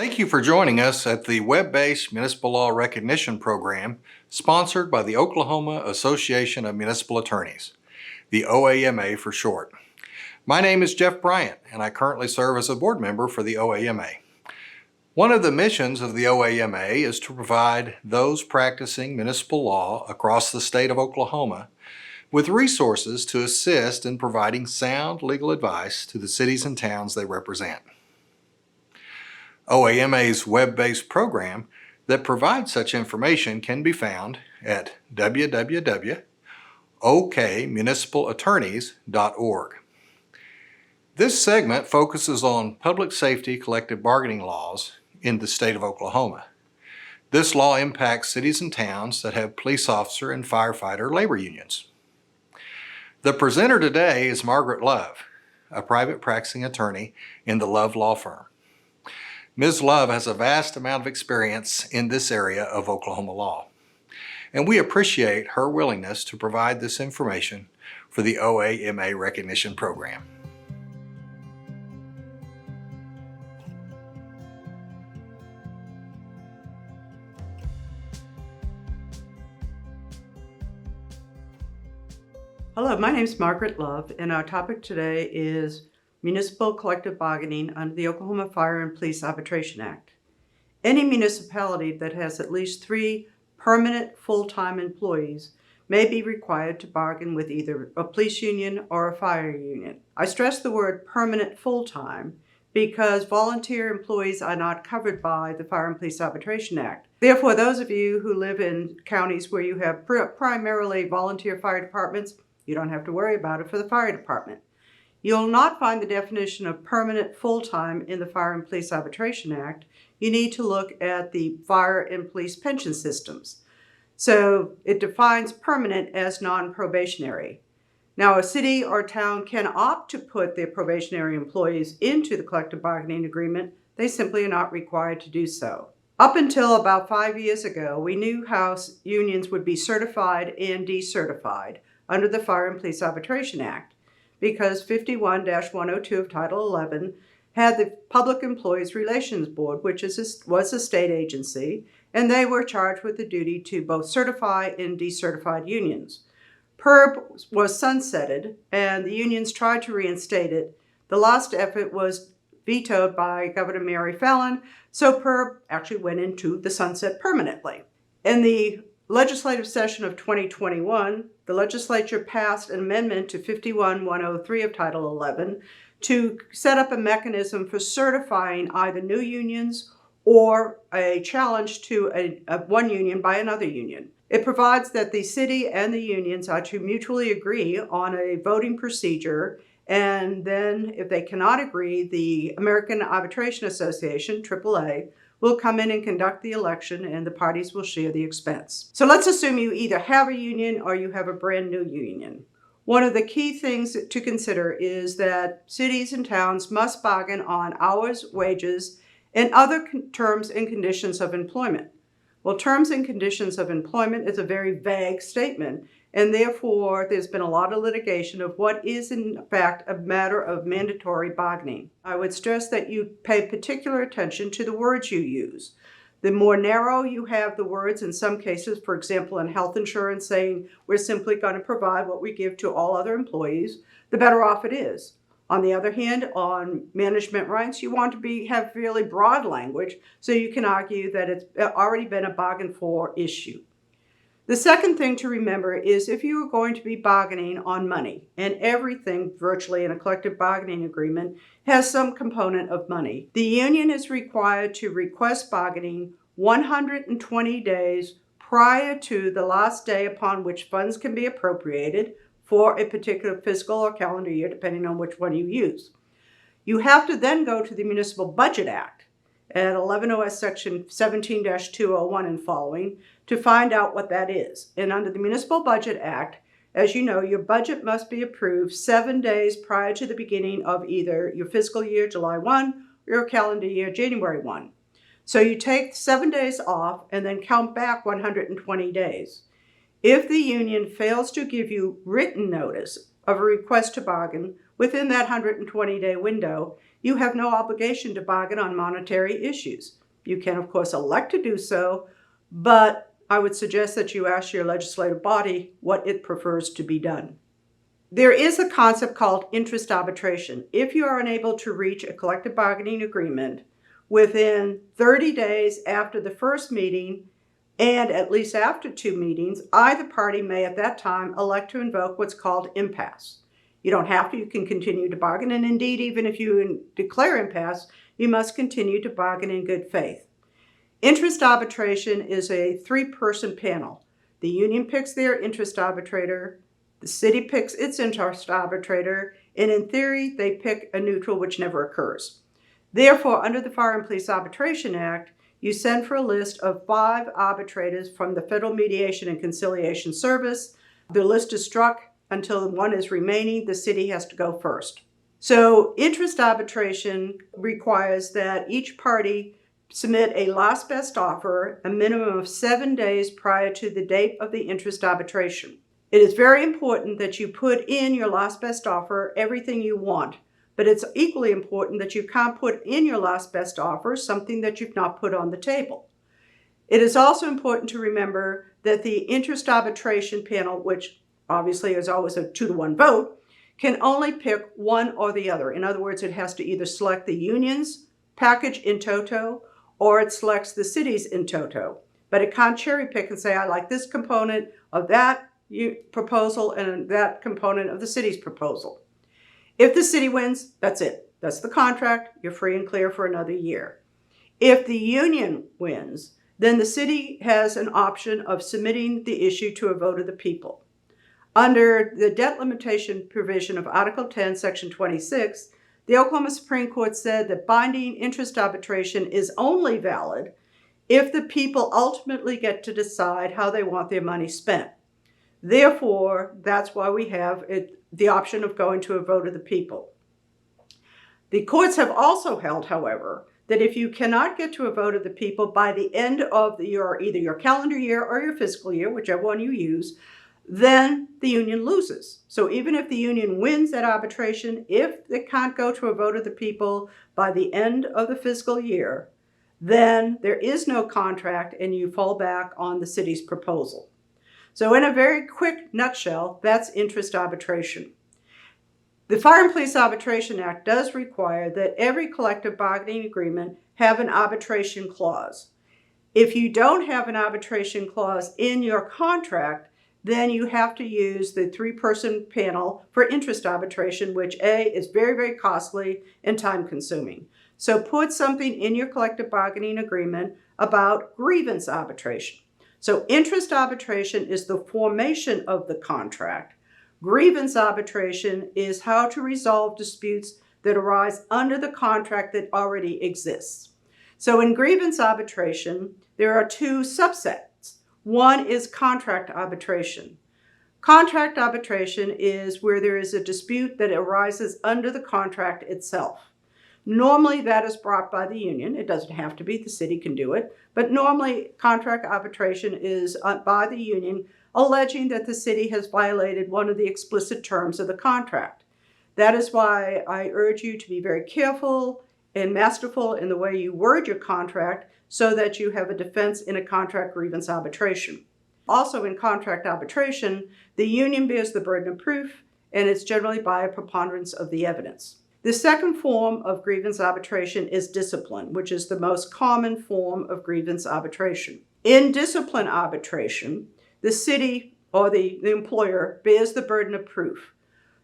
Thank you for joining us at the web-based Municipal Law Recognition Program sponsored by the Oklahoma Association of Municipal Attorneys, the OAMA for short. My name is Jeff Bryant, and I currently serve as a board member for the OAMA. One of the missions of the OAMA is to provide those practicing municipal law across the state of Oklahoma with resources to assist in providing sound legal advice to the cities and towns they represent. OAMA's web-based program that provides such information can be found at www.okmunicipalattorneys.org. This segment focuses on public safety collective bargaining laws in the state of Oklahoma. This law impacts cities and towns that have police officer and firefighter labor unions. The presenter today is Margaret Love, a private practicing attorney in the Love Law Firm. Ms. Love has a vast amount of experience in this area of Oklahoma law, and we appreciate her willingness to provide this information for the OAMA Recognition Program. Hello, my name is Margaret Love, and our topic today is municipal collective bargaining under the Oklahoma Fire and Police Arbitration Act. Any municipality that has at least 3 permanent full-time employees may be required to bargain with either a police union or a fire union. I stress the word permanent full-time because volunteer employees are not covered by the Fire and Police Arbitration Act. Therefore, those of you who live in counties where you have primarily volunteer fire departments, you don't have to worry about it for the fire department. You'll not find the definition of permanent full-time in the Fire and Police Arbitration Act. You need to look at the fire and police pension systems. So it defines permanent as non-probationary. Now, a city or town can opt to put their probationary employees into the collective bargaining agreement. They simply are not required to do so. Up until about 5 years ago, we knew how unions would be certified and decertified under the Fire and Police Arbitration Act, because 51-102 of Title 11 had the Public Employees Relations Board, which was a state agency, and they were charged with the duty to both certify and decertified unions. PERB was sunsetted, and the unions tried to reinstate it. The last effort was vetoed by Governor Mary Fallin, so PERB actually went into the sunset permanently. In the legislative session of 2021, the legislature passed an amendment to 51-103 of Title 11 to set up a mechanism for certifying either new unions or a challenge to one union by another union. It provides that the city and the unions are to mutually agree on a voting procedure, and then if they cannot agree, the American Arbitration Association, AAA, will come in and conduct the election, and the parties will share the expense. So let's assume you either have a union or you have a brand new union. One of the key things to consider is that cities and towns must bargain on hours, wages, and other terms and conditions of employment. Well, terms and conditions of employment is a very vague statement, and therefore there's been a lot of litigation of what is in fact a matter of mandatory bargaining. I would stress that you pay particular attention to the words you use. The more narrow you have the words, in some cases, for example, in health insurance saying we're simply going to provide what we give to all other employees, the better off it is. On the other hand, on management rights, you want to have really broad language so you can argue that it's already been a bargain for issue. The second thing to remember is if you are going to be bargaining on money, and everything virtually in a collective bargaining agreement has some component of money, the union is required to request bargaining 120 days prior to the last day upon which funds can be appropriated for a particular fiscal or calendar year, depending on which one you use. You have to then go to the Municipal Budget Act at 11 OS Section 17-201 and following to find out what that is. And under the Municipal Budget Act, as you know, your budget must be approved 7 days prior to the beginning of either your fiscal year, July 1, or your calendar year, January 1. So you take 7 days off and then count back 120 days. If the union fails to give you written notice of a request to bargain within that 120-day window, you have no obligation to bargain on monetary issues. You can, of course, elect to do so, but I would suggest that you ask your legislative body what it prefers to be done. There is a concept called interest arbitration. If you are unable to reach a collective bargaining agreement within 30 days after the first meeting and at least after 2 meetings, either party may at that time elect to invoke what's called impasse. You don't have to, you can continue to bargain, and indeed, even if you declare impasse, you must continue to bargain in good faith. Interest arbitration is a 3-person panel. The union picks their interest arbitrator, the city picks its interest arbitrator, and in theory, they pick a neutral, which never occurs. Therefore, under the Fire and Police Arbitration Act, you send for a list of 5 arbitrators from the Federal Mediation and Conciliation Service. The list is struck until one is remaining. The city has to go first. So interest arbitration requires that each party submit a last best offer a minimum of 7 days prior to the date of the interest arbitration. It is very important that you put in your last best offer everything you want, but it's equally important that you can't put in your last best offer something that you've not put on the table. It is also important to remember that the interest arbitration panel, which obviously is always a 2-to-1 vote, can only pick one or the other. In other words, it has to either select the union's package in toto or it selects the city's in toto. But it can't cherry pick and say, I like this component of that proposal and that component of the city's proposal. If the city wins, that's it. That's the contract. You're free and clear for another year. If the union wins, then the city has an option of submitting the issue to a vote of the people. Under the debt limitation provision of Article 10, Section 26, the Oklahoma Supreme Court said that binding interest arbitration is only valid if the people ultimately get to decide how they want their money spent. Therefore, that's why we have the option of going to a vote of the people. The courts have also held, however, that if you cannot get to a vote of the people by the end of either your calendar year or your fiscal year, whichever one you use, then the union loses. So even if the union wins that arbitration, if they can't go to a vote of the people by the end of the fiscal year, then there is no contract and you fall back on the city's proposal. So in a very quick nutshell, that's interest arbitration. The Fire and Police Arbitration Act does require that every collective bargaining agreement have an arbitration clause. If you don't have an arbitration clause in your contract, then you have to use the 3-person panel for interest arbitration, which is very, very costly and time-consuming. So put something in your collective bargaining agreement about grievance arbitration. So interest arbitration is the formation of the contract. Grievance arbitration is how to resolve disputes that arise under the contract that already exists. So in grievance arbitration, there are 2 subsets. One is contract arbitration. Contract arbitration is where there is a dispute that arises under the contract itself. Normally that is brought by the union. It doesn't have to be, the city can do it, but normally contract arbitration is by the union alleging that the city has violated one of the explicit terms of the contract. That is why I urge you to be very careful and masterful in the way you word your contract so that you have a defense in a contract grievance arbitration. Also in contract arbitration, the union bears the burden of proof, and it's generally by a preponderance of the evidence. The second form of grievance arbitration is discipline, which is the most common form of grievance arbitration. In discipline arbitration, the city or the employer bears the burden of proof.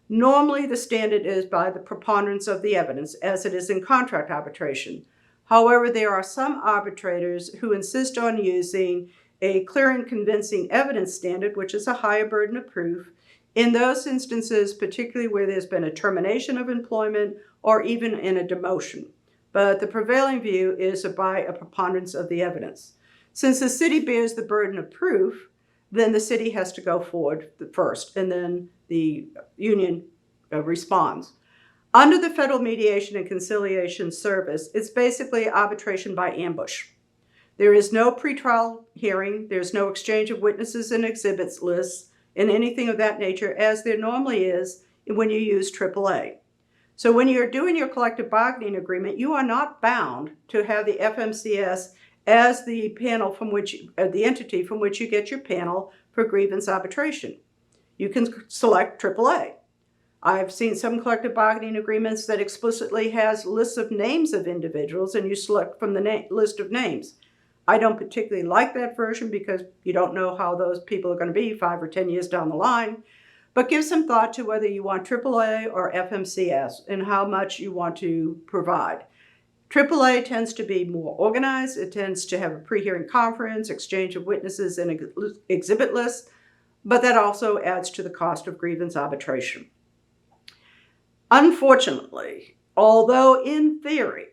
Normally, the standard is by the preponderance of the evidence, as it is in contract arbitration. However, there are some arbitrators who insist on using a clear and convincing evidence standard, which is a higher burden of proof, in those instances, particularly where there's been a termination of employment or even in a demotion. But the prevailing view is by a preponderance of the evidence. Since the city bears the burden of proof, then the city has to go forward first, and then the union responds. Under the Federal Mediation and Conciliation Service, it's basically arbitration by ambush. There is no pretrial hearing, there's no exchange of witnesses and exhibits lists, and anything of that nature, as there normally is when you use AAA. So when you're doing your collective bargaining agreement, you are not bound to have the FMCS as the panel from which, the entity from which you get your panel for grievance arbitration. You can select AAA. I've seen some collective bargaining agreements that explicitly has lists of names of individuals and you select from the list of names. I don't particularly like that version because you don't know how those people are going to be 5 or 10 years down the line. But give some thought to whether you want AAA or FMCS and how much you want to provide. AAA tends to be more organized. It tends to have a pre-hearing conference, exchange of witnesses, and exhibit lists, but that also adds to the cost of grievance arbitration. Unfortunately, although in theory,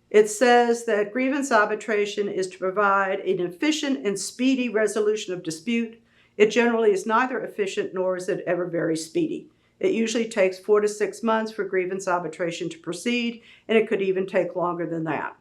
it says that grievance arbitration is to provide an efficient and speedy resolution of dispute, it generally is neither efficient nor is it ever very speedy. It usually takes 4 to 6 months for grievance arbitration to proceed, and it could even take longer than that.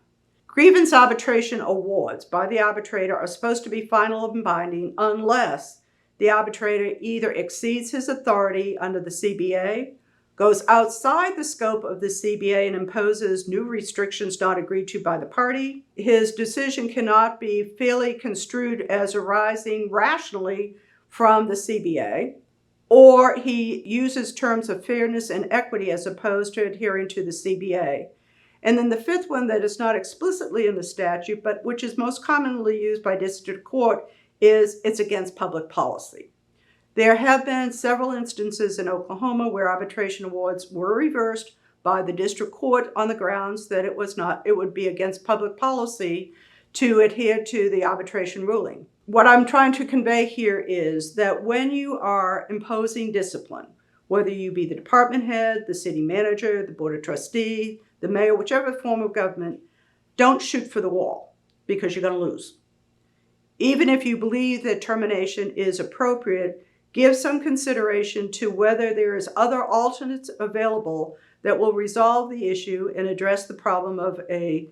Grievance arbitration awards by the arbitrator are supposed to be final and binding unless the arbitrator either exceeds his authority under the CBA, goes outside the scope of the CBA and imposes new restrictions not agreed to by the party. His decision cannot be fairly construed as arising rationally from the CBA, or he uses terms of fairness and equity as opposed to adhering to the CBA. And then the fifth one that is not explicitly in the statute, but which is most commonly used by district court, is it's against public policy. There have been several instances in Oklahoma where arbitration awards were reversed by the district court on the grounds that it would be against public policy to adhere to the arbitration ruling. What I'm trying to convey here is that when you are imposing discipline, whether you be the department head, the city manager, the board of trustee, the mayor, whichever form of government, don't shoot for the wall because you're going to lose. Even if you believe that termination is appropriate, give some consideration to whether there is other alternates available that will resolve the issue and address the problem of a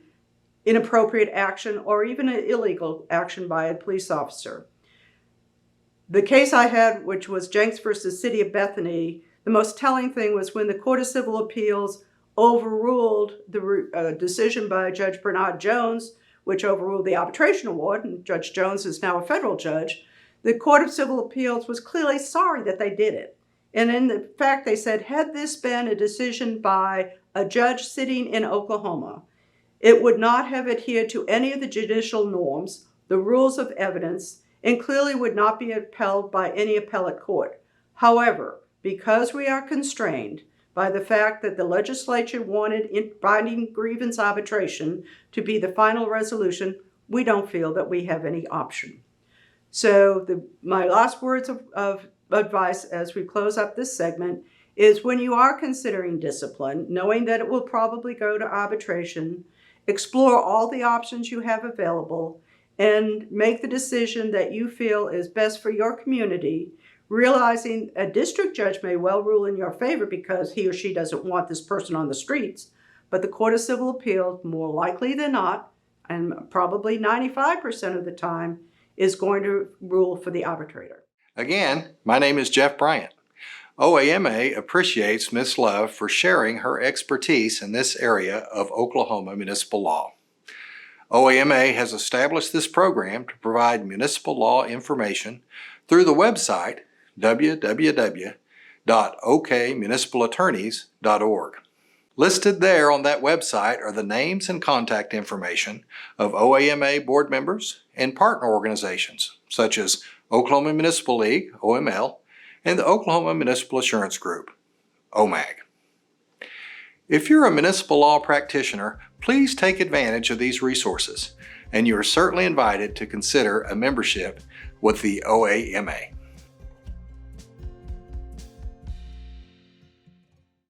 inappropriate action or even an illegal action by a police officer. The case I had, which was Jenks versus City of Bethany, the most telling thing was when the Court of Civil Appeals overruled the decision by Judge Bernard Jones, which overruled the arbitration award, and Judge Jones is now a federal judge. The Court of Civil Appeals was clearly sorry that they did it. And in fact, they said, had this been a decision by a judge sitting in Oklahoma, it would not have adhered to any of the judicial norms, the rules of evidence, and clearly would not be upheld by any appellate court. However, because we are constrained by the fact that the legislature wanted binding grievance arbitration to be the final resolution, we don't feel that we have any option. So my last words of advice as we close up this segment is when you are considering discipline, knowing that it will probably go to arbitration, explore all the options you have available and make the decision that you feel is best for your community, realizing a district judge may well rule in your favor because he or she doesn't want this person on the streets, but the Court of Civil Appeals, more likely than not, and probably 95% of the time, is going to rule for the arbitrator. Again, my name is Jeff Bryant. OAMA appreciates Ms. Love for sharing her expertise in this area of Oklahoma municipal law. OAMA has established this program to provide municipal law information through the website www.okmunicipalattorneys.org. Listed there on that website are the names and contact information of OAMA board members and partner organizations such as Oklahoma Municipal League, OML, and the Oklahoma Municipal Assurance Group, OMAG. If you're a municipal law practitioner, please take advantage of these resources, and you are certainly invited to consider a membership with the OAMA.